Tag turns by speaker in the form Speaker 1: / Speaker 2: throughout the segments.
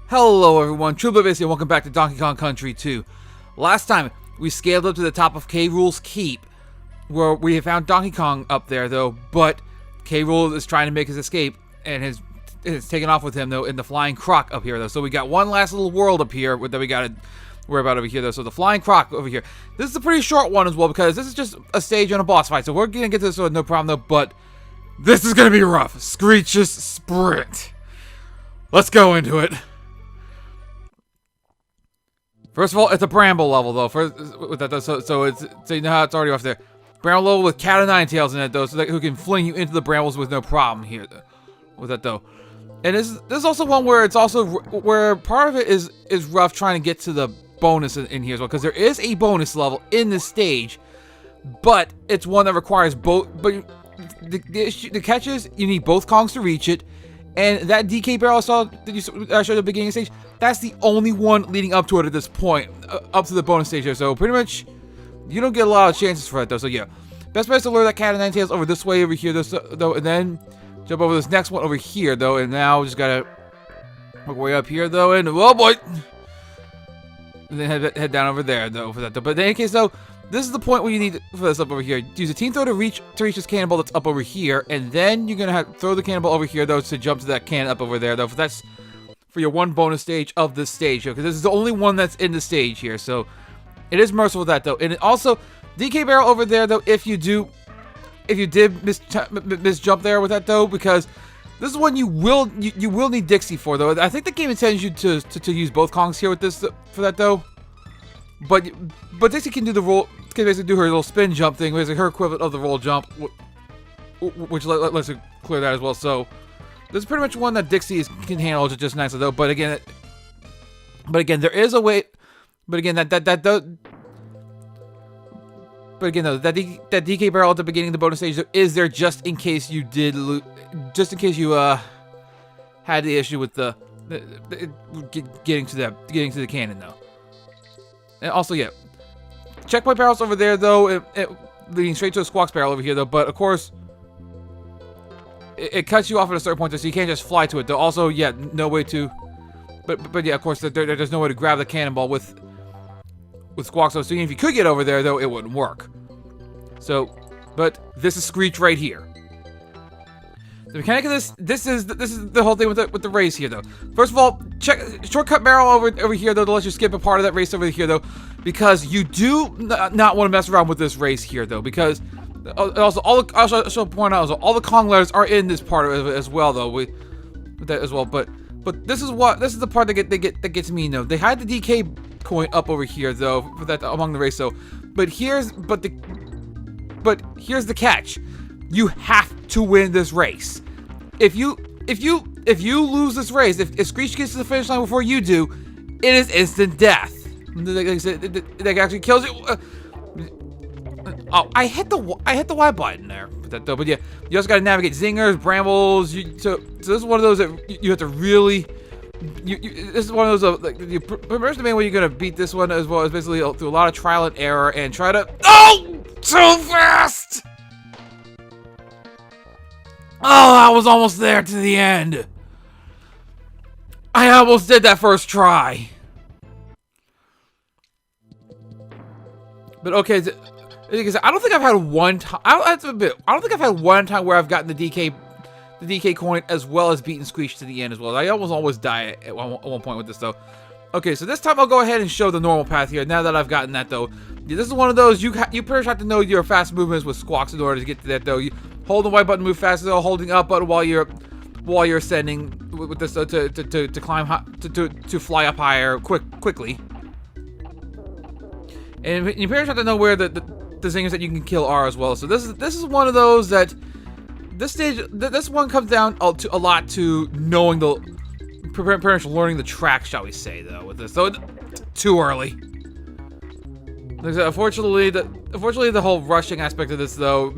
Speaker 1: Hello everyone, TrueBlaze here, and welcome back to Donkey Kong Country 2. Last time, we scaled up to the top of K. Rool's keep, where we have found Donkey Kong up there though, but K. Rool is trying to make his escape, and is taken off with him though in the flying croc up here though. So we got one last little world up here that we gotta worry about over here though. So the flying croc over here. This is a pretty short one as well, because this is just a stage and a boss fight, so we're gonna get to this with no problem though, but this is gonna be rough. Screech's Sprint. Let's go into it. First of all, it's a bramble level though. So you know how it's already off there. Bramble level with cat o' nine tails in it though, so that who can fling you into the brambles with no problem here with that though. And this is also one where it's also where part of it is rough trying to get to the bonus in here as well, because there is a bonus level in this stage, but it's one that requires both. But the catch is you need both Kongs to reach it. And that DK barrel I showed at the beginning of the stage, that's the only one leading up to it at this point, up to the bonus stage there. So pretty much, you don't get a lot of chances for it though. So yeah, best place to lure that cat o' nine tails over this way over here though, and then jump over this next one over here though. And now we just gotta work way up here though, and oh boy, and then head down over there though for that though. But in any case though, this is the point where you need for this up over here. Use a team throw to reach this cannonball that's up over here, and then you're gonna throw the cannonball over here though to jump to that cannon up over there though. That's for your one bonus stage of this stage, because this is the only one that's in the stage here. So it is merciful with that though, and it also DK barrel over there though. If you did miss jump there with that though, because this is one you will need Dixie for though. I think the game intends you to use both Kongs here with this for that though. But Dixie can do the roll, can basically do her little spin jump thing, basically her equivalent of the roll jump, which lets her clear that as well. So this is pretty much one that Dixie can handle just nicely though. But again, there is a way. But again, that DK barrel at the beginning of the bonus stage is there just in case you had the issue with the getting to the cannon though. And also, yeah, checkpoint barrels over there, though, leading straight to a Squawks barrel over here, though. But, of course, it cuts you off at a certain point, so you can't just fly to it, though. Also, yeah, no way to... But yeah, of course, there's no way to grab the cannonball with Squawks, so even if you could get over there, though, it wouldn't work. So, but this is Screech right here. The mechanic of this is the whole thing with the race here though. First of all, check shortcut barrel over here though to let you skip a part of that race over here though, because you do not want to mess around with this race here though, because also I should point out all the Kong letters are in this part of it as well though. With that as well, but this is the part that gets me though. They had the DK coin up over here though for that among the race though, but here's the catch. You have to win this race. If you lose this race, if Screech gets to the finish line before you do, it is instant death. Like I said, that actually kills you. Oh, I hit the Y button there. But yeah, you also got to navigate zingers, brambles. So this is one of those that you have to really. This is one of those the main way you're gonna beat this one as well is basically through a lot of trial and error and try to. Oh, so fast! Oh, I was almost there to the end. I almost did that first try. But okay, because I don't think I've had one time. I don't think I've had one time where I've gotten the DK coin as well as beaten Screech to the end as well. I always die at one point with this though. Okay, so this time I'll go ahead and show the normal path here. Now that I've gotten that though, this is one of those you pretty much have to know your fast movements with Squawks in order to get to that though. You hold the Y button, move fast though, holding up button while you're ascending with this to climb high, to fly up higher quickly. And you pretty much have to know where the zingers that you can kill are as well. So this is one of those that this one comes down a lot to knowing pretty much learning the track, shall we say though with this. So too early. Unfortunately, the whole rushing aspect of this though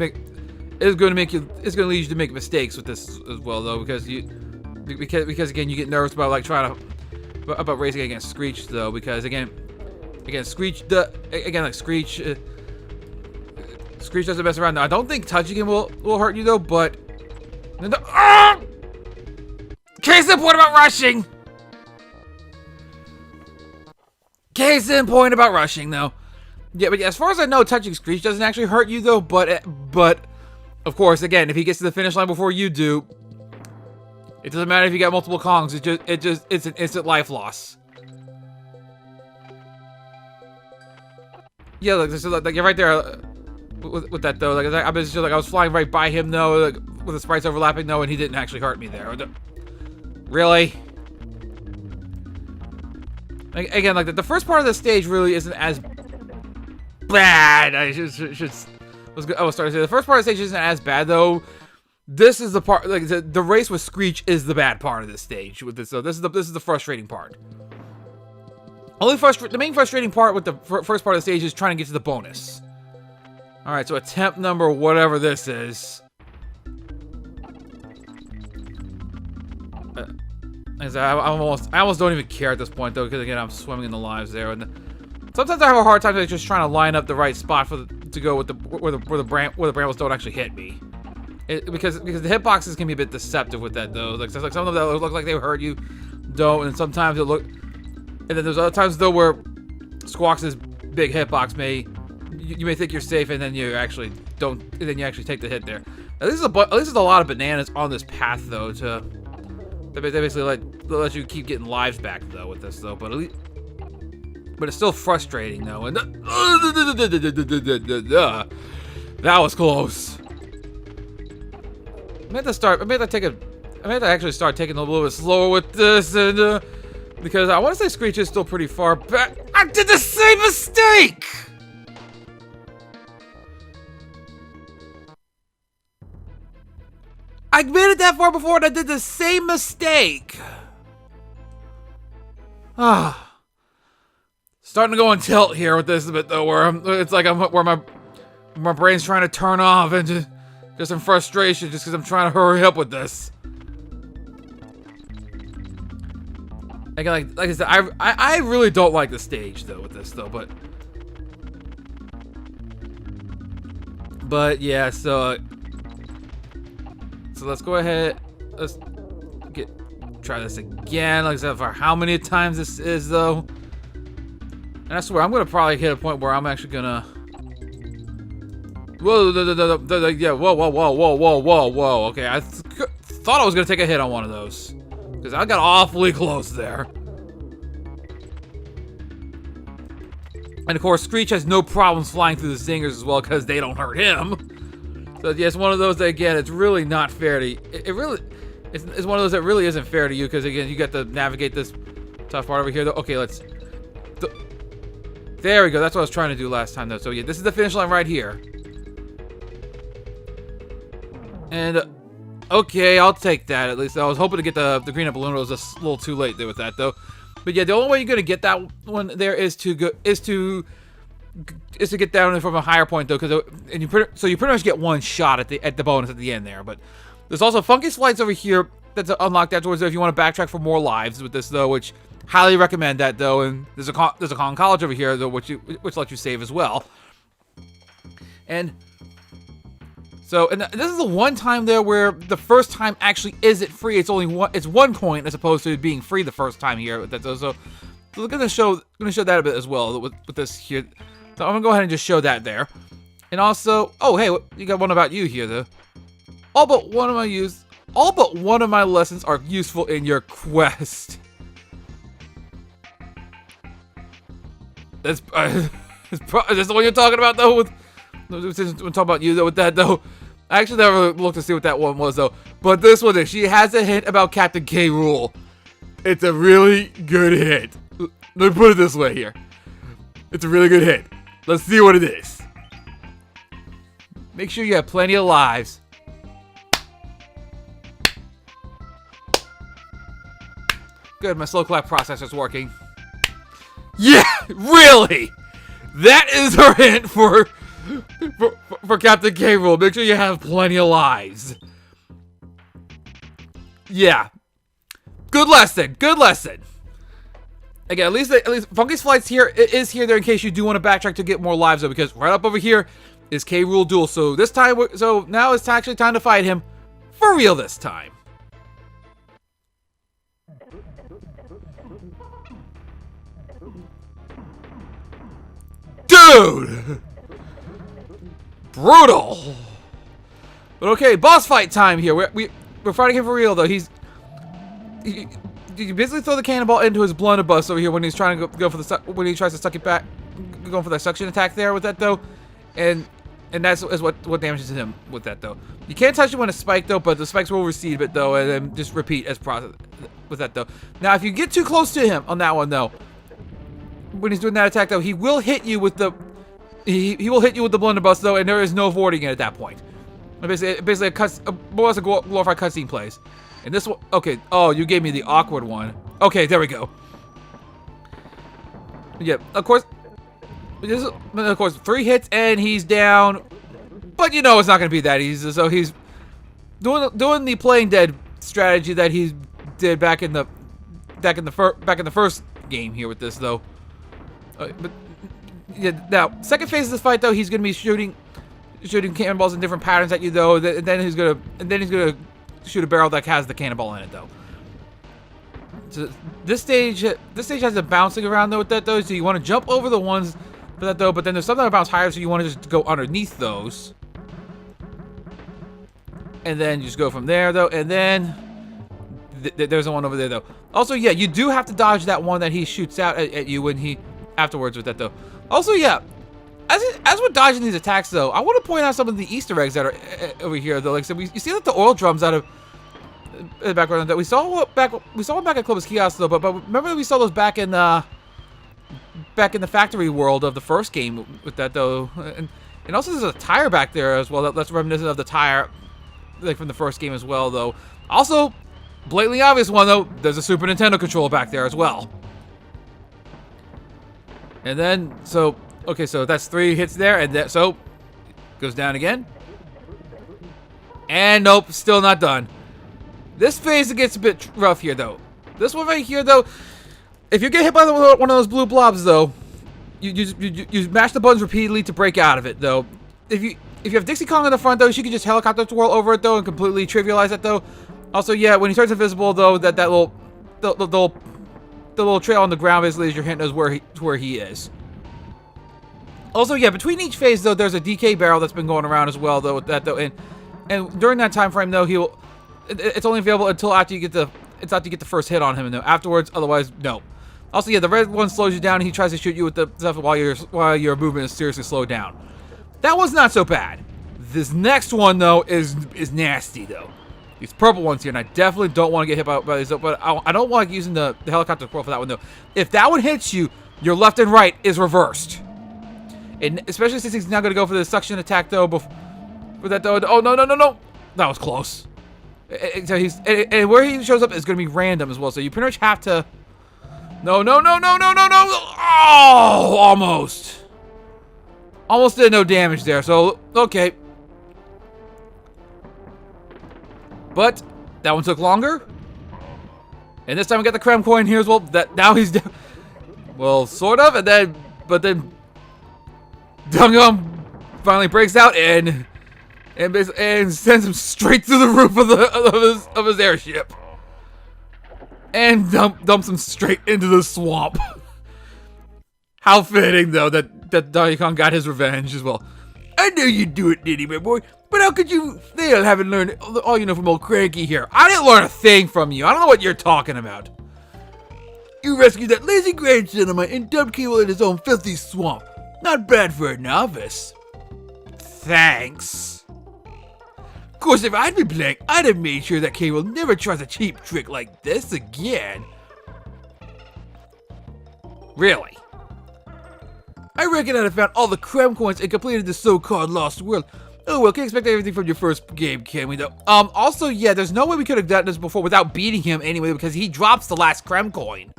Speaker 1: is going to lead you to make mistakes with this as well though, because again you get nervous about like about racing against Screech though, because again Screech doesn't mess around. Now I don't think touching him will hurt you though, but case in point about rushing. Case in point about rushing, though. Yeah, but as far as I know, touching Screech doesn't actually hurt you, though. But of course, again, if he gets to the finish line before you do, it doesn't matter if you got multiple Kongs. It's an instant life loss. Yeah, like you're right there with that though. Like I was flying right by him though, like, with the sprites overlapping though, and he didn't actually hurt me there. Really? Like, again, like the first part of the stage really isn't as bad. I was starting to say the first part of the stage isn't as bad though. This is the part, like the race with Screech is the bad part of this stage. With this, so this is the frustrating part. The main frustrating part with the first part of the stage is trying to get to the bonus. All right, so attempt number whatever this is. I almost don't even care at this point though, because again I'm swimming in the lives there, and sometimes I have a hard time like, just trying to line up the right spot to go with where the brambles don't actually hit me. Because the hitboxes can be a bit deceptive with that though. Like some of them that look like they hurt you don't, and sometimes it look. And then there's other times though where Squawks' big hitbox you may think you're safe, and then you actually don't. And then you actually take the hit there. Now, this is a lot of bananas on this path though. They basically let you keep getting lives back though with this though. But it's still frustrating though. And that was close. I meant to actually start taking a little bit slower with this, and because I want to say Screech is still pretty far back. I did the same mistake! I made it that far before and I did the same mistake! Starting to go on tilt here with this a bit though, where my brain's trying to turn off and just in frustration just because I'm trying to hurry up with this. Again, like I said, I really don't like the stage though with this though, but yeah, so let's go ahead. Let's try this again. Like I said, for how many times this is though, and I swear I'm gonna probably hit a point where I'm actually gonna. Whoa, yeah, whoa. Okay, I thought I was gonna take a hit on one of those. Because I got awfully close there. And of course, Screech has no problems flying through the zingers as well because they don't hurt him. So yeah, it's one of those that, again, it's really not fair to you. It's one of those that really isn't fair to you because, again, you got to navigate this tough part over here. Though. Okay, there we go. That's what I was trying to do last time, though. So yeah, this is the finish line right here. And okay, I'll take that at least. I was hoping to get the green up balloon. It was a little too late there with that though. But yeah, the only way you're gonna get that one there is to get down from a higher point though, because you pretty much get one shot at the bonus at the end there. But there's also funky slides over here that's unlocked afterwards if you want to backtrack for more lives with this though, which highly recommend that though. And there's a Kong College over here though, which lets you save as well. And so, and this is the one time there where the first time actually isn't free. It's only one coin as opposed to being free the first time here. So we're gonna show that a bit as well with this here. So I'm gonna go ahead and just show that there. And also, oh hey, you got one about you here though. All but one of my lessons are useful in your quest. Is this the one you're talking about though? We're talking about you though with that though. I actually never looked to see what that one was though. But this one is, she has a hint about Kaptain K Rool. It's a really good hint. Let me put it this way here. It's a really good hint. Let's see what it is. Make sure you have plenty of lives. Good, my slow clap processor's working. Yeah, really? That is her hint for Kaptain K Rool. Make sure you have plenty of lives. Yeah. Good lesson. Good lesson. Again, at least Funky's Flight's here is here there in case you do want to backtrack to get more lives though, because right up over here is K Rool Duel. So now it's actually time to fight him for real this time. Dude! Brutal. But okay, boss fight time here. We're fighting him for real though. You basically throw the cannonball into his blunderbuss over here when he's trying to go for when he tries to suck it back, going for that suction attack there with that though, and that's what damages him with that though. You can't touch him when it's spiked though, but the spikes will recede a bit though, and then just repeat as process with that though. Now if you get too close to him on that one though, when he's doing that attack though, he will hit you with the he will hit you with the blunderbuss though, and there is no avoiding it at that point. Basically more or less a glorified cutscene plays. And this one, okay. Oh, you gave me the awkward one. Okay, there we go. Yeah, of course. Of course, 3 hits and he's down. But you know it's not gonna be that easy. So he's doing the playing dead strategy that he did back in the first game here with this though. But yeah, now second phase of this fight though, he's gonna be shooting cannonballs in different patterns at you though. And then he's gonna shoot a barrel that has the cannonball in it though. So this stage has a bouncing around though with that though. So you want to jump over the ones for that though, but then there's something that bounce higher, so you want to just go underneath those. And then just go from there though, and then there's the one over there though. Also, yeah, you do have to dodge that one that he shoots out at you when he afterwards with that though. Also, yeah, as we're dodging these attacks though, I want to point out some of the Easter eggs that are over here though. Like so, you see that the oil drums out of in the background that we saw one back at Clovis Kiosk though. But remember we saw those back in the factory world of the first game with that though. And also there's a tire back there as well that's reminiscent of the tire like from the first game as well though. Also, blatantly obvious one though, there's a Super Nintendo controller back there as well. And then so that's 3 hits there, and that so goes down again. And nope, still not done. This phase gets a bit rough here though. This one right here though, if you get hit by one of those blue blobs though, you mash the buttons repeatedly to break out of it though. If you have Dixie Kong in the front though, she can just helicopter twirl over it though and completely trivialize it though. Also, yeah, when he turns invisible though, that little trail on the ground basically is your hint as where he is. Also, yeah, between each phase though, there's a DK barrel that's been going around as well though with that though, and during that time frame though, it's only available until after you get the first hit on him though. Afterwards, otherwise, no. Also, yeah, the red one slows you down and he tries to shoot you with the stuff while your movement is seriously slowed down. That one's not so bad. This next one though is nasty though. These purple ones here, and I definitely don't want to get hit by these, but I don't like using the helicopter twirl for that one though. If that one hits you, your left and right is reversed. And especially since he's now going to go for the suction attack though, for that though. Oh, no. That was close. So and where he shows up is going to be random as well, so you pretty much have to... No. Oh, almost. Almost did no damage there, so, okay. But that one took longer. And this time we got the creme coin here as well. Now he's down. Well, sort of, but then Dum-Gum finally breaks out and sends him straight through the roof of his airship. And dumps him straight into the swamp. How fitting, though, that Donkey Kong got his revenge as well. I know you'd do it, Diddy, my boy, but how could you fail having learned all you know from old Cranky here? I didn't learn a thing from you. I don't know what you're talking about. You rescued that lazy grandson of mine and dumped Cable in his own filthy swamp. Not bad for a novice. Thanks. Of course, if I'd been playing, I'd have made sure that Cable never tries a cheap trick like this again. Really? I reckon I'd have found all the creme coins and completed the so-called lost world. Oh well, can't expect everything from your first game, can we though? Also, yeah, there's no way we could have done this before without beating him anyway, because he drops the last creme coin.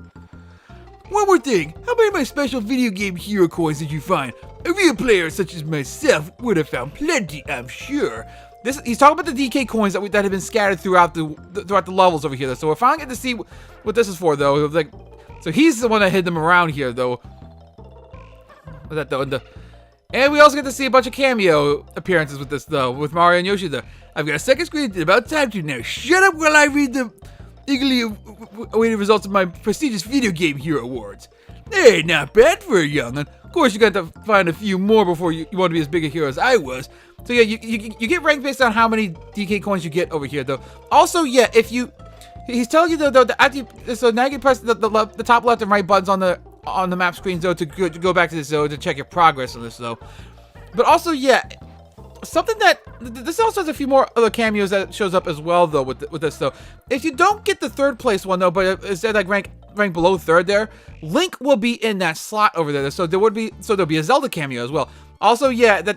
Speaker 1: One more thing, how many of my special video game hero coins did you find? A real player such as myself would have found plenty, I'm sure. He's talking about the DK coins that have been scattered throughout the levels over here. So we're finally getting to see what this is for, though. Like, so he's the one that hid them around here, though. And we also get to see a bunch of cameo appearances with this, though, with Mario and Yoshi. Though I've got a second screen. It's about time to now. Shut up while I read the eagerly awaiting results of my prestigious video game hero awards. Hey, not bad for a young'un. Of course, you got to find a few more before you want to be as big a hero as I was. So yeah, you get ranked based on how many DK coins you get over here, though. Also, yeah, if you... He's telling you, though, that after you... So now you can press the top left and right buttons on the map screens, though, to go back to this, though, to check your progress on this, though. But also, yeah... Something that this also has a few more other cameos that shows up as well, though, with this, though. If you don't get the third place one, though, but instead like rank below third there, Link will be in that slot over there. So there'll be a Zelda cameo as well. Also, yeah, there's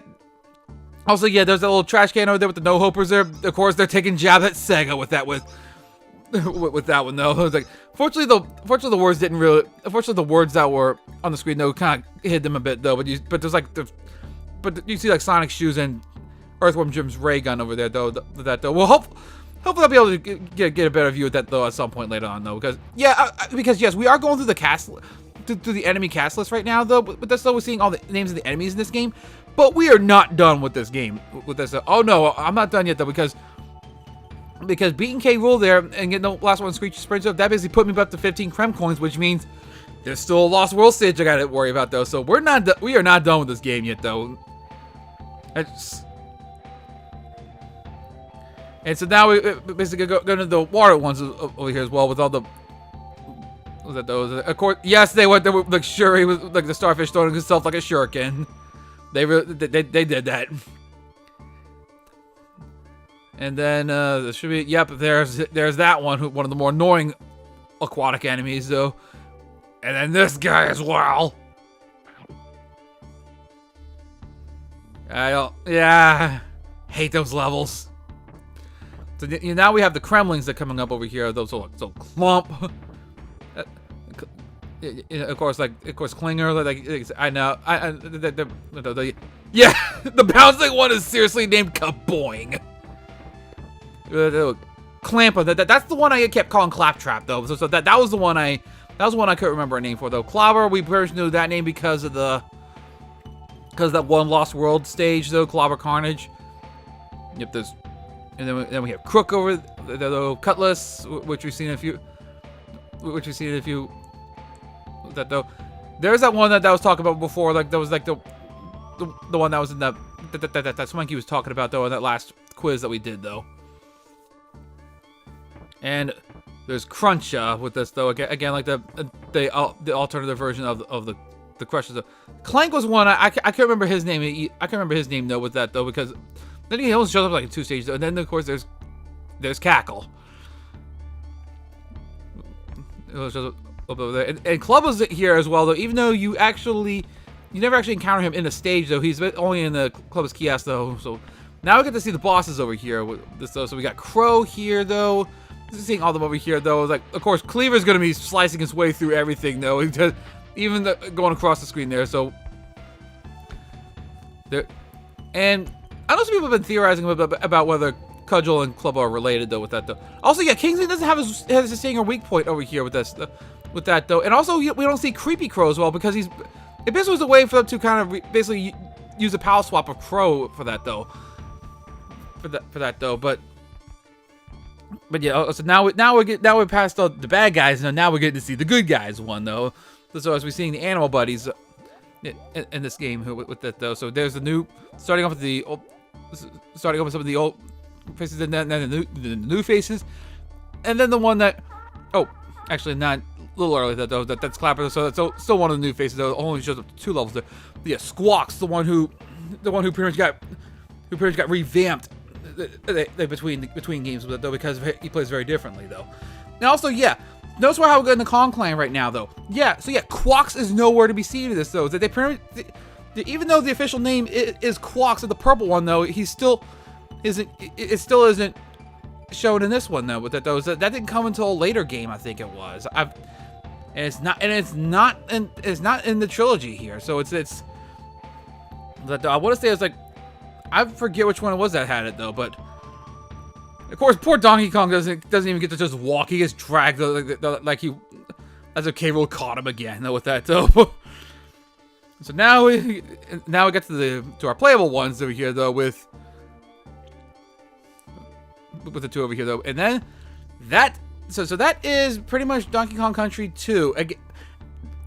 Speaker 1: that little trash can over there with the no hopers there. Of course, they're taking jab at Sega with that with that one though. It's like fortunately the words didn't really. Unfortunately, the words that were on the screen though kind of hid them a bit though. But there's like but you see like Sonic shoes and Earthworm Jim's ray gun over there though. Well, hopefully I'll be able to get a better view of that though at some point later on though. Because yes, we are going through the cast through the enemy cast list right now though. But that's still we're seeing all the names of the enemies in this game. But we are not done with this game. With this, oh no, I'm not done yet though because beating K. Rool there and getting the last one Screechy Sprint up, that basically put me up to 15 Krem coins, which means there's still a Lost World stage I gotta worry about though. So we are not done with this game yet though. And so now we basically go into the water ones over here as well with all the... Was that those? Of course, yes, they went there with like Shuri was like the starfish throwing himself like a shuriken. They did that. And then there should be there's that one of the more annoying aquatic enemies though. And then this guy as well. Hate those levels. So now we have the Kremlings that are coming up over here. Those so clump. Of course, Klinger. I know. The bouncing one is seriously named Kaboing. Clampa. That's the one I kept calling Claptrap though. So that was the one I couldn't remember a name for though. Clobber, we first knew that name because of that one Lost World stage though. Clobber Carnage. Yep. And then we have Crook over the Cutlass, which we've seen a few. That though, there's that one that I was talking about before. Like that was like the one that was in that Swanky was talking about though in that last quiz that we did though. And there's Cruncha with this though. Again, like the alternative version of the Crushes. Clank was one I can't remember his name. I can't remember his name though with that though because. Then he only shows up like in 2 stages, and then of course there's Cackle. And Club was here as well though, even though you never actually encounter him in the stage though. He's only in the Club's kiosk though. So now we get to see the bosses over here with this though. So we got Crow here though. Seeing all of them over here though. Like of course Cleaver's gonna be slicing his way through everything though. Even going across the screen there. So there and. I know some people have been theorizing about whether Cudgel and Club are related though with that though. Also, yeah, Kingsley doesn't have his stinger weak point over here with this, with that though. And also, we don't see Creepy Crow as well because it basically was a way for them to kind of basically use a power swap of Crow for that though. For that though, but yeah. So now we're past the bad guys, and now we're getting to see the good guys one though. So as we're seeing the animal buddies in this game with that though. So there's the new starting off with some of the old faces and then the new faces, and then the one that actually not a little early though that's Clapper. So that's still one of the new faces though. Only shows up to 2 levels there. But yeah, Squawks, the one who pretty much got revamped between games with it though because he plays very differently though. And also yeah. Notice how we're good in the Kong clan right now, though. Yeah, so yeah, Quawks is nowhere to be seen in this, though. Even though the official name is Quawks, the purple one, though, it still isn't shown in this one, though. With that, though, that didn't come until a later game, I think it was. It's not in the trilogy here. So it's I want to say it's like I forget which one it was that had it though, but. Of course, poor Donkey Kong doesn't even get to just walk. He gets dragged like he, as if K. Rool caught him again. With that though. So now we get to our playable ones over here though with the 2 over here though, and then that so that is pretty much Donkey Kong Country 2. Again,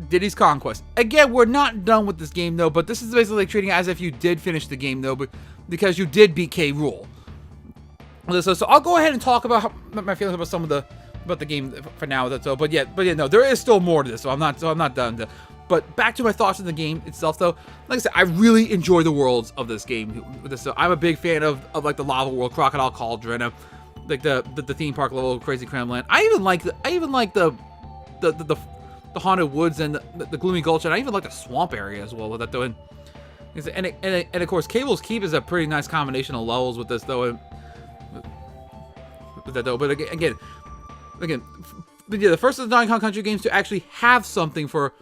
Speaker 1: Diddy's Conquest. Again, we're not done with this game though, but this is basically like treating it as if you did finish the game though, but because you did beat K. Rool. So I'll go ahead and talk about my feelings about some of the game for now. But yeah, no, there is still more to this, so I'm not done. But back to my thoughts on the game itself, though. Like I said, I really enjoy the worlds of this game. So I'm a big fan of like the lava world, Crocodile Cauldron, like the theme park level, Crazy Kremlin. I even like the haunted woods and the gloomy gulch, and I even like the swamp area as well with that though. And of course, Cable's Keep is a pretty nice combination of levels with this though. But again, yeah, the first of the Donkey Kong Country games to actually have something for.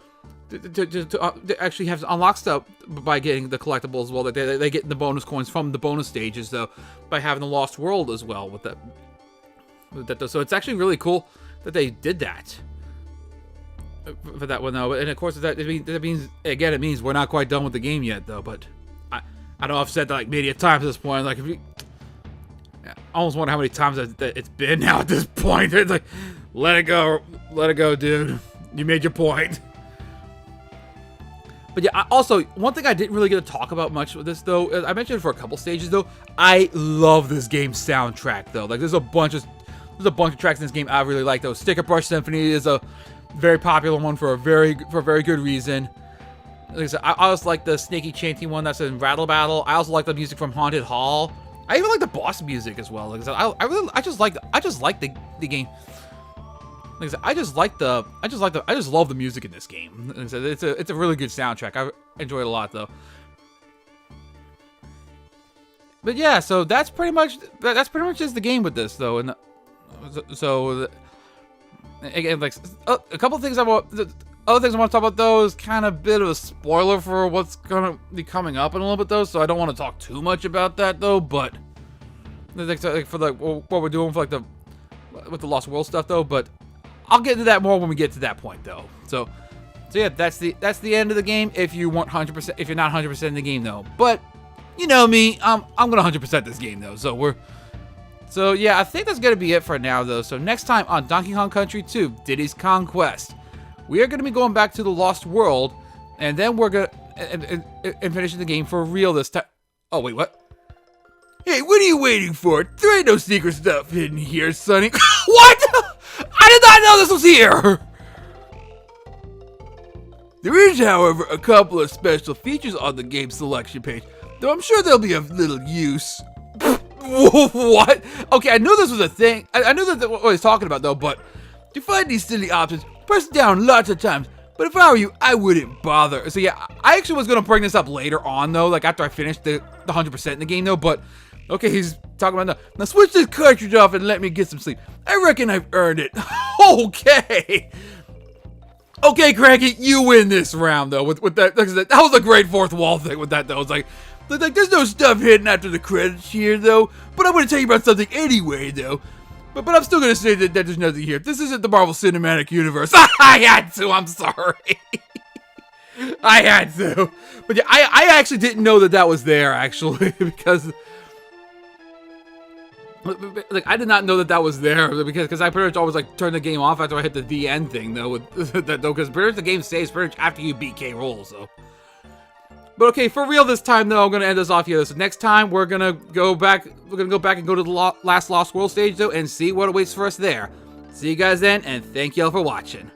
Speaker 1: To actually have unlock stuff by getting the collectibles as well. That they get the bonus coins from the bonus stages though, by having the Lost World as well with that. So it's actually really cool that they did that for that one though. And of course that means again, it means we're not quite done with the game yet though. But I know I've said that like many a times at this point. Like I almost wonder how many times it's been now at this point. It's like let it go, dude. You made your point. But yeah, also, one thing I didn't really get to talk about much with this, though, I mentioned it for a couple stages, though, I love this game's soundtrack, though. Like, there's a bunch of tracks in this game I really like, though. Sticker Brush Symphony is a very popular one for a very good reason. Like I said, I also like the Snaky Chanty one that's in Rattle Battle. I also like the music from Haunted Hall. I even like the boss music as well. Like I said, I just like the game. Like I said, I just love the music in this game. Like I said, it's a really good soundtrack. I enjoy it a lot though. But yeah, so that's pretty much just the game with this though. And so again, like a couple things other things I want to talk about though is kind of a bit of a spoiler for what's gonna be coming up in a little bit though. So I don't want to talk too much about that though. But like for like what we're doing for like with the Lost World stuff though. But I'll get into that more when we get to that point, though. So yeah, that's the end of the game. If you want 100%, if you're not 100% in the game, though. But you know me, I'm gonna 100% this game, though. So yeah, I think that's gonna be it for now, though. So next time on Donkey Kong Country 2, Diddy's Conquest, we are gonna be going back to the Lost World, and then we're gonna and finishing the game for real this time. Oh wait, what? Hey, what are you waiting for? There ain't no secret stuff hidden here, Sonny. What? I did not know this was here! There is, however, a couple of special features on the game selection page, though I'm sure they'll be of little use. What? Okay, I knew this was a thing. I knew that's what I was talking about, though, but to find these silly options, press down lots of times. But if I were you, I wouldn't bother. So yeah, I actually was going to bring this up later on, though, like after I finished the 100% in the game, though, but okay, he's talking about now switch this cartridge off and let me get some sleep. I reckon I've earned it. Okay. Okay, Cranky, you win this round, though, with that. That was a great fourth wall thing with that, though. It's like, there's no stuff hidden after the credits here, though. But I'm going to tell you about something anyway, though. But I'm still going to say that there's nothing here. This isn't the Marvel Cinematic Universe. I had to, I'm sorry. I had to. But yeah, I actually didn't know that was there, actually, because... Like, I did not know that was there because I pretty much always like turn the game off after I hit the end thing though with that though because pretty much the game stays pretty much after you beat K. Rool. So, but okay, for real this time though, I'm gonna end this off here. So next time we're gonna go back. We're gonna go back and go to the last Lost World stage though and see what awaits for us there. See you guys then, and thank y'all for watching.